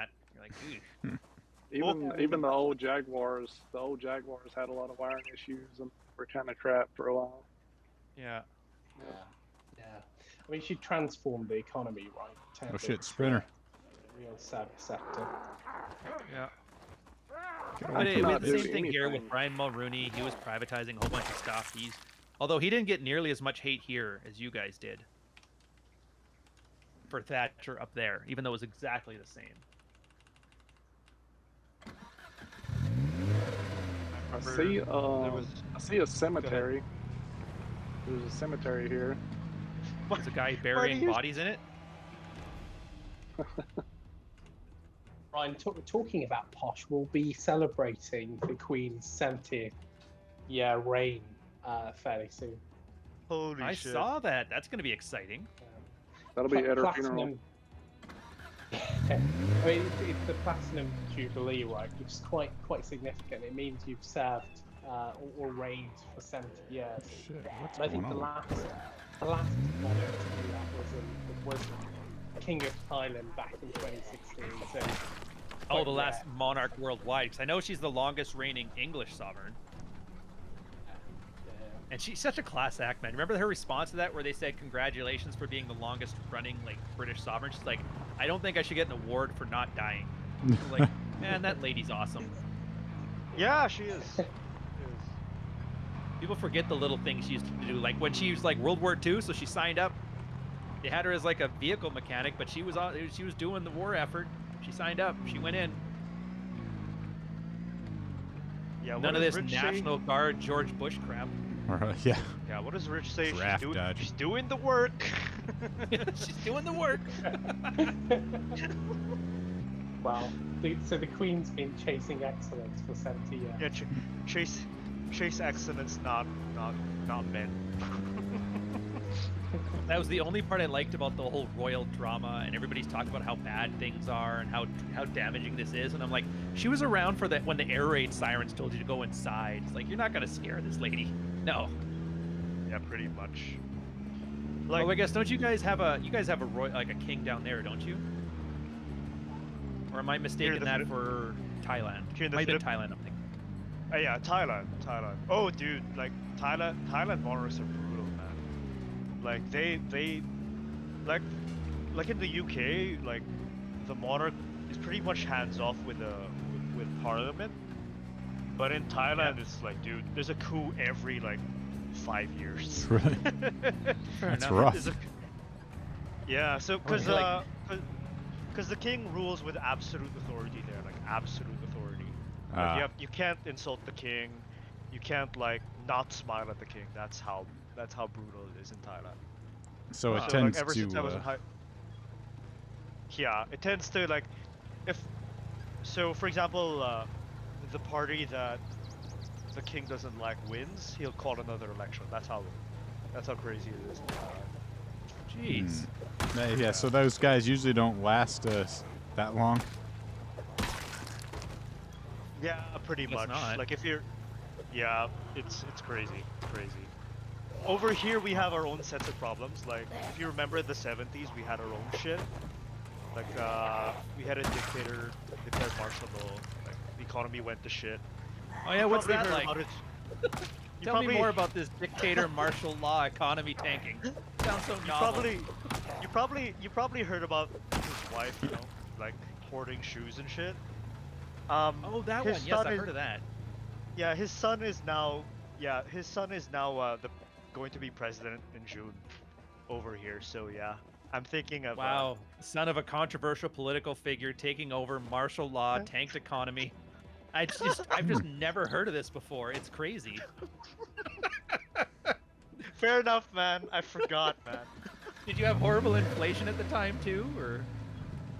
that. You're like, "Ew." Even the old Jaguars had a lot of wiring issues and were kind of trapped for a while. Yeah. Yeah. I mean, she transformed the economy, right? Oh shit, Sprinter. Real service sector. Yeah. Get But away it from was me, the bitch. same thing here with Brian Mulrooney. He was privatizing a whole bunch of stuff. Although he didn't get nearly as much hate here as you guys did for Thatcher up there, even though it was exactly the same. I see a cemetery. There's a cemetery here. There's a guy burying bodies in it. Ryan, talking about posh, we'll be celebrating the Queen's 70th year reign fairly soon. Holy I shit. saw that. That's going to be exciting. That'll be at her funeral. I mean, it's the Platinum Jubilee, right? Which is quite significant. It means you've served or reigned for 70 years. Shit, what's And I think going the on? last monarch to do that was King of Thailand back in 2016. So, Oh, the last monarch worldwide. Because I know she's the longest reigning English sovereign. And she's such a class act, man. Remember her response to that where they said, congratulations for being the longest running British sovereign? She's like, I don't think I should get an award for not dying. Like, man, that lady's awesome. Yeah, she is. People forget the little things she used to do. Like when she was like World War II, so she signed up. They had her as like a vehicle mechanic, but she was doing the war effort. She signed up. She went in. Yeah. None of this National Guard George Bush crap. Yeah. Yeah. What does Rich say? Draft dodge. She's doing the work. She's doing the work. Wow. So the Queen's been chasing excellence for 70 years. Yeah, chase excellence, not men. That was the only part I liked about the whole royal drama, and everybody's talking about how bad things are and how damaging this is, and I'm like, she was around for that when the air raid sirens told you to go inside. It's like, you're not gonna scare this lady. No. Yeah, pretty much. Like, I guess don't you guys have a like a king down there, don't you? Or am I mistaken that for Thailand? Might be Thailand, I'm thinking. Yeah, Thailand. Oh, dude, like Thailand monarchs are brutal, man. Like they like in the UK, like the monarch is pretty much hands off with parliament. But in Thailand, it's like, dude, there's a coup every like 5 years. Really? That's rough. Yeah, so because the king rules with absolute authority there, like absolute authority. Like, you can't insult the king. You can't like not smile at the king. That's how brutal it is in Thailand. So it tends like, ever to. Since I was in yeah, it tends to like, so for example, the party that the king doesn't like wins, he'll call another election. That's how crazy it is in Thailand. Jeez. Yeah, so those guys usually don't last that long. Yeah, pretty much. Not. Like if you're, yeah, it's crazy. Over here we have our own sets of problems. Like if you remember the 70s, we had our own shit. Like we had a dictator declared martial law. Like the economy went to shit. Oh yeah, what's that like? Tell me probably, more about this dictator martial law economy tanking. Sounds so novel. You probably heard about his wife, you know, like hoarding shoes and shit. Oh, that one. Yes, I heard of that. Yeah, his son is now going to be president in June over here. So yeah, I'm thinking of wow, son of a controversial political figure taking over martial law, tanked economy. I've just never heard of this before. It's crazy. Fair enough, man. I forgot, man. Did you have horrible inflation at the time too, or?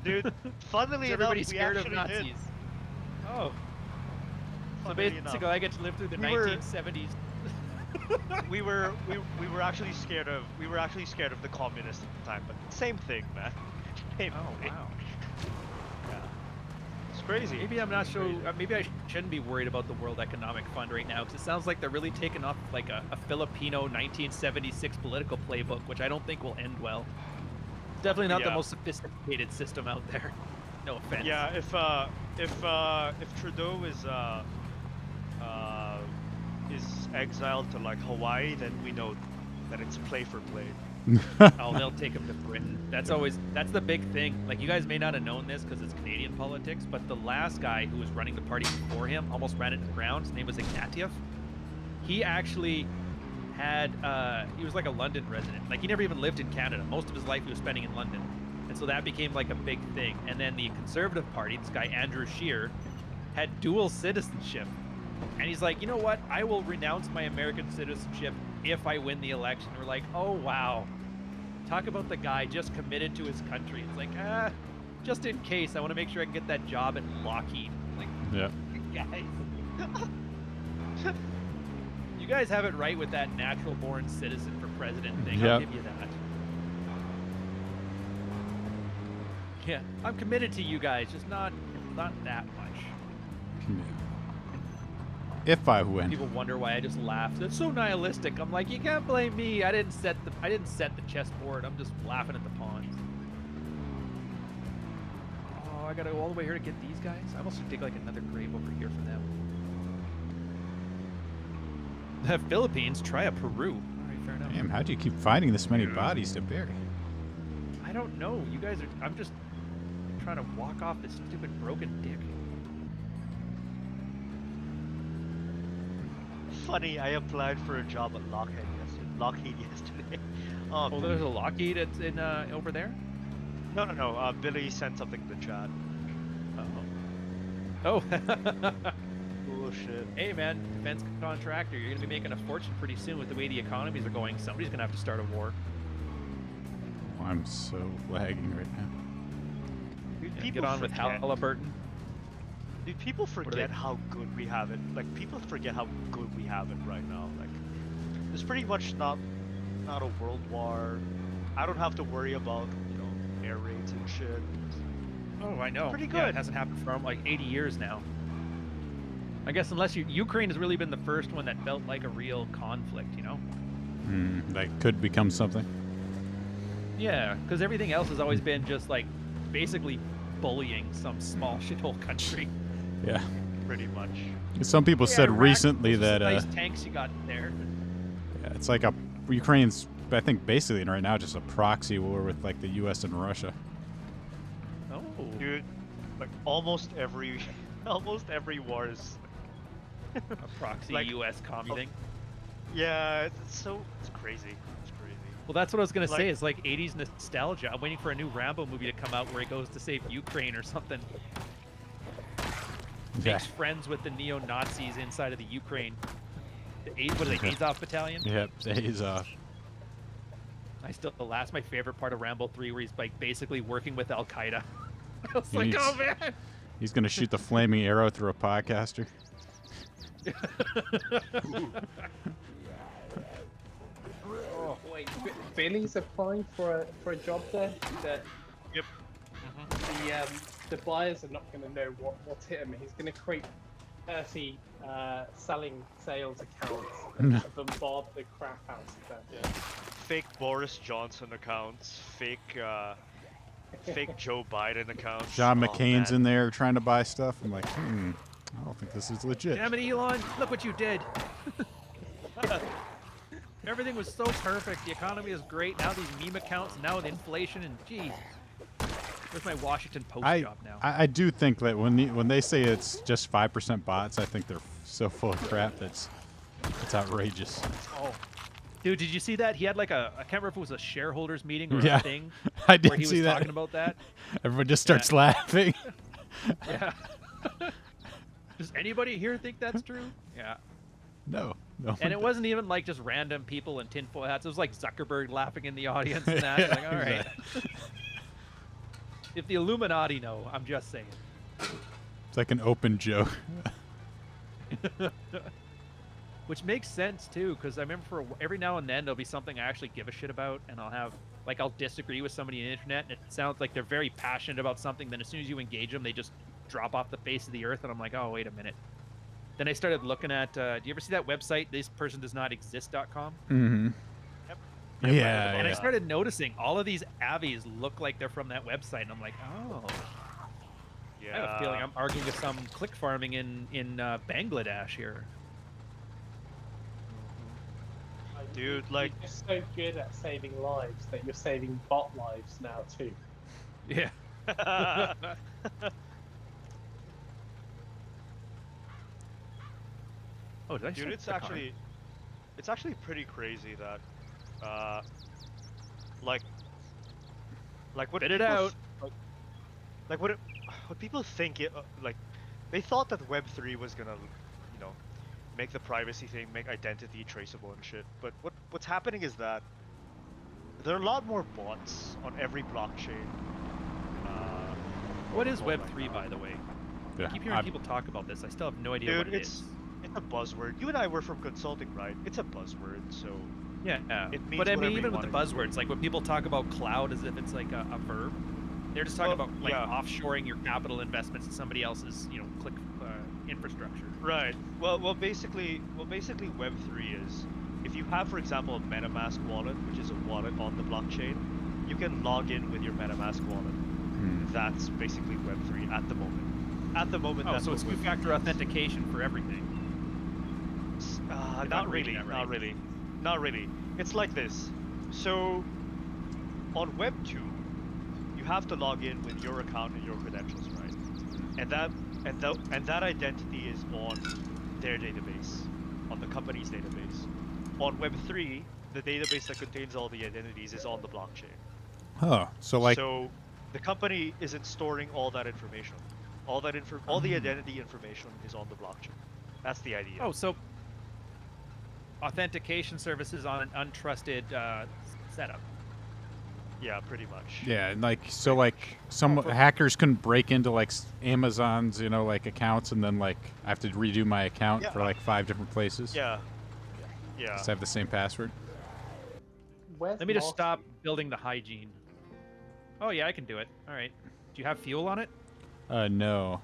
Dude, funnily enough, everybody scared of Nazis. Did. Oh. So basically, I get to live through the 1970s. we were actually scared of the communists at the time, but same thing, man. Same thing. Wow. Yeah. It's crazy. Maybe I'm not sure. Maybe I shouldn't be worried about the World Economic Fund right now, because it sounds like they're really taking off like a Filipino 1976 political playbook, which I don't think will end well. It's definitely not the most sophisticated system out there. No offense. Yeah, if Trudeau is exiled to like Hawaii, then we know that it's play for play. Oh, they'll take him to Britain. That's the big thing. Like, you guys may not have known this because it's Canadian politics, but the last guy who was running the party before him almost ran it to the ground. His name was Ignatieff. He actually had he was like a London resident. Like, he never even lived in Canada. Most of his life he was spending in London, and so that became like a big thing. And then the Conservative Party, this guy Andrew Scheer, had dual citizenship, and he's like, you know what? I will renounce my American citizenship if I win the election. We're like, oh wow, talk about the guy just committed to his country. It's like, just in case, I want to make sure I can get that job at Lockheed. Like, Yeah. guys, you guys have it right with that natural-born citizen for president thing. I'll Yep. give you that. Yeah, I'm committed to you guys, just not that much. If I win. People wonder why I just laugh. That's so nihilistic. I'm like, you can't blame me. I didn't set the chessboard. I'm just laughing at the pawns. Oh, I gotta go all the way here to get these guys. I almost should dig like another grave over here for them. The Philippines, try a Peru. All right, fair enough. Damn, how do you keep finding this many bodies to bury? I don't know. You guys are. I'm just trying to walk off this stupid broken dick. Funny, I applied for a job at Lockheed yesterday. Oh, there's a Lockheed in over there. No. Billy sent something in the chat. Oh. Bullshit. Hey man, defense contractor, you're gonna be making a fortune pretty soon with the way the economies are going. Somebody's gonna have to start a war. Oh, I'm so lagging right now. Dude, Yeah, people get on with forget- Halliburton. Dude, people are they- forget how good we have it. Like, people forget how good we have it right now. Like, there's pretty much not a world war. I don't have to worry about, air raids and shit. Oh, I know. Pretty Yeah, good. it hasn't happened for like 80 years now. I guess unless Ukraine has really been the first one that felt like a real conflict, you know? That could become something. Yeah, because everything else has always been just like basically bullying some small shithole country. Yeah. Pretty much. Some people Hey, said Iraq, recently those are that some nice tanks you got there. yeah, it's like Ukraine's, I think, basically right now just a proxy war with like the U.S. and Russia. Oh, Dude, like almost every war is. a proxy like- U.S. commie thing. Yeah, it's crazy. It's crazy. Well, that's what I was gonna Like- say. It's like 80s nostalgia. I'm waiting for a new Rambo movie to come out where he goes to save Ukraine or something. Yeah. Makes friends with the neo-Nazis inside of the Ukraine. What are they, Azov Battalion? Yep, he's That's my favorite part of Rambo 3, where he's like basically working with Al Qaeda. I was He like, needs- oh man. he's gonna shoot the flaming arrow through a podcaster. Oh wait, Billy's applying for a job there. Yep. The buyers are not going to know what's hit him. He's going to create 30 selling sales accounts and bombard the crap out of them. Yeah. Fake Boris Johnson accounts. Fake Joe Biden accounts. John Oh, McCain's man. in there trying to buy stuff. I'm like, I don't think this is legit. Damn it, Elon! Look what you did. Everything was so perfect. The economy is great. Now these meme accounts. Now with inflation and geez. Where's my Washington Post job now? I do think that when they say it's just 5% bots, I think they're so full of crap that's it's outrageous. Oh, dude, did you see that? He had like I can't remember if it was a shareholders meeting or Yeah, a thing. I did where he see was that. talking about that. Everyone just starts laughing. Yeah. Does anybody here think that's true? Yeah. No. And it wasn't even like just random people in tinfoil hats. It was like Zuckerberg laughing in the audience and that. Like, all right. If the Illuminati know, I'm just saying. It's like an open joke. Which makes sense too, because I remember for every now and then there'll be something I actually give a shit about, and I'll disagree with somebody on the internet, and it sounds like they're very passionate about something. Then as soon as you engage them, they just drop off the face of the earth, and I'm like, oh wait a minute. Then I started looking at. Do you ever see that website? thispersondoesnotexist.com. Mm-hmm. Yep. Yeah. And I yeah. started noticing all of these avies look like they're from that website, and I'm like, oh. I have a feeling I'm arguing with some click farming in Bangladesh here. Dude, You're like- just so good at saving lives that you're saving bot lives now too. Yeah. Oh, did I Dude, start the car? it's actually pretty crazy that, like what Spit it people out. like what people think like they thought that Web3 was gonna, you know, make the privacy thing, make identity traceable and shit. But what's happening is that there are a lot more bots on every blockchain. What is protocol Web3, right now. by the way? Yeah, I keep hearing people talk about this. I still have no idea Dude, what it it's is. it's a buzzword. You and I were from consulting, right? It's a buzzword, so Yeah, it means but I mean, whatever you even with the want buzzwords, like when people talk about cloud as if it's like a verb, they're just talking Well, about like yeah. offshoring your capital investments to somebody else's, click infrastructure. Right. Well, basically, Web3 is if you have, for example, a MetaMask wallet, which is a wallet on the blockchain, you can log in with your MetaMask wallet. That's basically Web3 at the moment. At the moment, Oh, that's so what it's Web3 two-factor is. authentication for everything. If Not I'm reading really. that right. Not really. Not really. It's like this. So, on Web 2, you have to log in with your account and your credentials, right? And that identity is on their database, on the company's database. On Web 3, the database that contains all the identities is on the blockchain. Huh. So like, So, the company isn't storing all that information. All the identity information is on the blockchain. That's the idea. Oh, so authentication services on an untrusted setup. Yeah, pretty much. yeah, and like so like some hackers couldn't break into like Amazon's, like accounts, and then like I have to redo my account Yeah. for like 5 different places. Yeah. Yeah. Just have the same password. Where's Let me just Marty? stop building the hygiene. Oh yeah, I can do it. All right. Do you have fuel on it? No,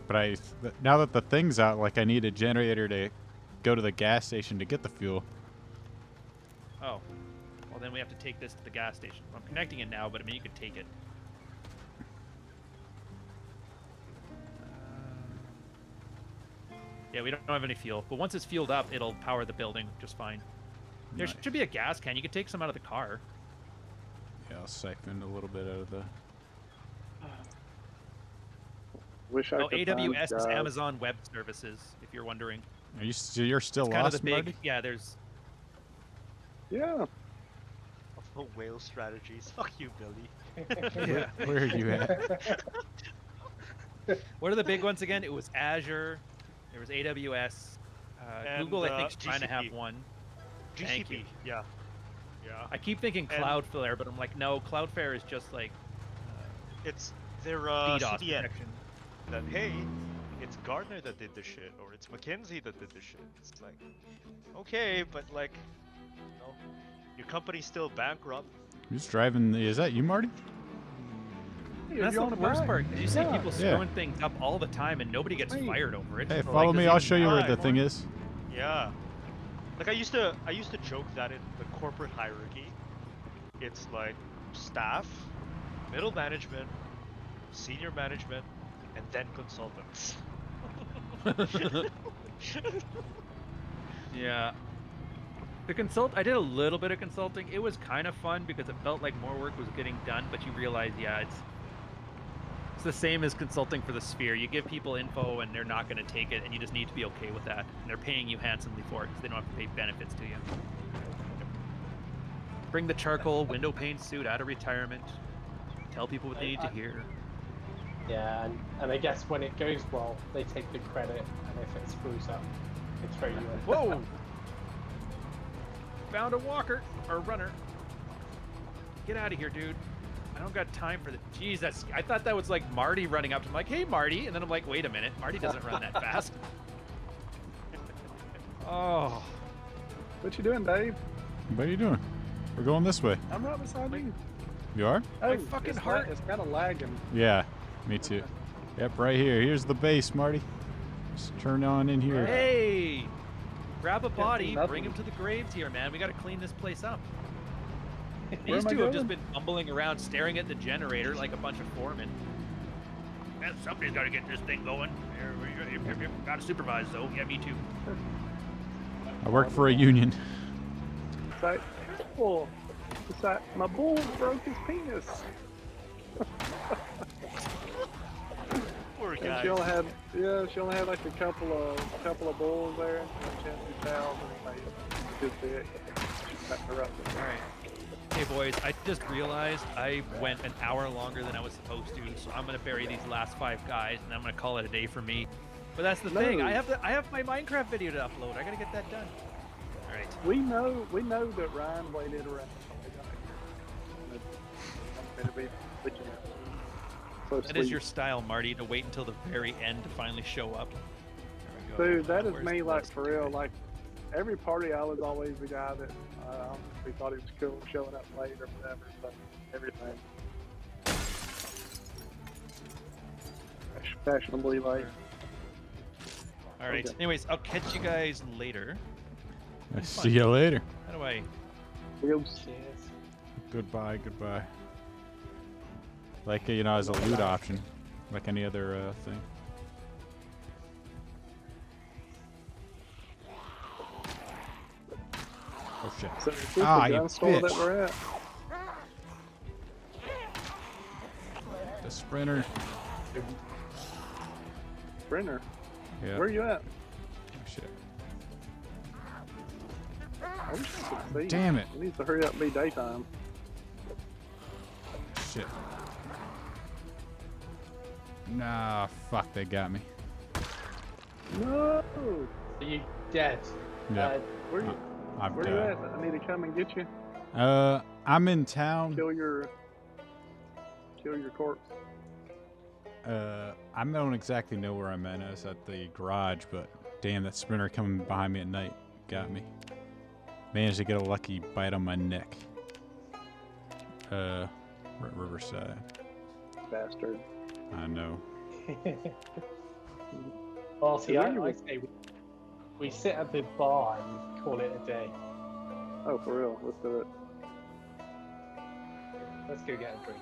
but now that the thing's out, like I need a generator to go to the gas station to get the fuel. Oh. Well, then we have to take this to the gas station. I'm connecting it now, but I mean, you could take it. Yeah, we don't have any fuel. But once it's fueled up, it'll power the building just fine. There Nice. should be a gas can. You could take some out of the car. Yeah, I'll siphon a little bit out of the. Wish I Oh, could AWS is find Amazon Web Services, if you're wondering. You're still It's kind of lost, the big. Marty? Yeah, there's. Yeah. Oh, whale strategies. Fuck you, Billy. Yeah. Where are you at? What are the big ones again? It was Azure. There was AWS. And, Google, I think, is trying to have GCP. one. GCP. Thank you. Yeah. Yeah. I keep thinking And- Cloudflare, but I'm like, no, Cloudflare is just like It's their DDoS CDN. protection. That hey, it's Gartner that did the shit, or it's McKinsey that did the shit. It's like, okay, but like, your company's still bankrupt. Who's driving? Is that you, Marty? Hey, That's you the on a worst bike? part. You see Yeah. people Yeah. screwing things up all the time, and nobody gets Hey. fired over it. Hey, So, follow like, me. does I'll it show you where die? the thing is. Yeah. Like I used to joke that in the corporate hierarchy, it's like staff, middle management, senior management, and then consultants. Yeah. I did a little bit of consulting. It was kind of fun because it felt like more work was getting done, but you realize, yeah, it's the same as consulting for the Sphere. You give people info and they're not going to take it, and you just need to be okay with that. And they're paying you handsomely for it because they don't have to pay benefits to you. Bring the charcoal window pane suit out of retirement. Tell people what they need to hear. Yeah, and I guess when it goes well, they take the credit, and if it screws up, they throw you in. Whoa! Found a walker or runner. Get out of here, dude. I don't got time for the. Jeez, I thought that was like Marty running up to him, like, "Hey, Marty," and then I'm like, "Wait a minute, Marty doesn't run that fast." Oh, What you doing, Dave? What are you doing? We're going this way. I'm right beside you. You are? Oh, fucking it's heart. It's got a lagging. Yeah, me too. Yep, right here. Here's the base, Marty. Just turn on in here. hey! Grab a body, nothing. bring him to the graves here, man. We got to clean this place up. Where These am I two have just going? been bumbling around, staring at the generator like a bunch of foremen. Man, somebody's got to get this thing going. Got to supervise, though. Yeah, me too. I work for a union. It's like, oh, it's like my bull broke his penis. Poor And guy. she only had like a couple of bulls there, and she had 2,000 like good bit. She cut her up. All right. Hey, boys, I just realized I went an hour longer than I was supposed to, so I'm going to bury these last 5 guys, and I'm going to call it a day for me. But that's the thing. No. I have my Minecraft video to upload. I got to get that done. All right. We know that Ryan waited around. I'm gonna be vigilant. So That is sweet. your style, Marty, to wait until the very end to finally show up. There we go. Dude, that is Where's me, the like, list? for real. Like, every party, I was always the guy that we thought it was cool showing up late or whatever, but everything. Fashionably late. All right. Okay. Anyways, I'll catch you guys later. See you later. How do I? Cheers. Cheers. Goodbye, goodbye. Like, you know, as a loot option, like any other thing. Oh shit. So is this Ah, the you gun store that bitch. we're at? The sprinter. Brenner, Yeah. where you at? Oh, shit. I wish I could see. Damn it. It needs to hurry up and be daytime. Shit. Nah, fuck, they got me. No! Are you dead? Yeah. Where you, I'm where you dead. at? I need to come and get you. I'm in town. Kill your corpse. I don't exactly know where I'm at. I was at the garage, but damn, that sprinter coming behind me at night got me. Managed to get a lucky bite on my neck. We're at Riverside. Bastard. I know. Well, see, Where I you- say we sit at the bar and call it a day. Oh, for real. Let's do it. Let's go get a drink.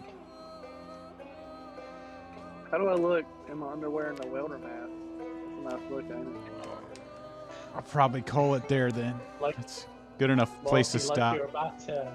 How do I look in my underwear and the welder mask? That's a nice look, ain't it? I'll probably call it there then. Like, That's good enough place to Marty, like stop. you're about to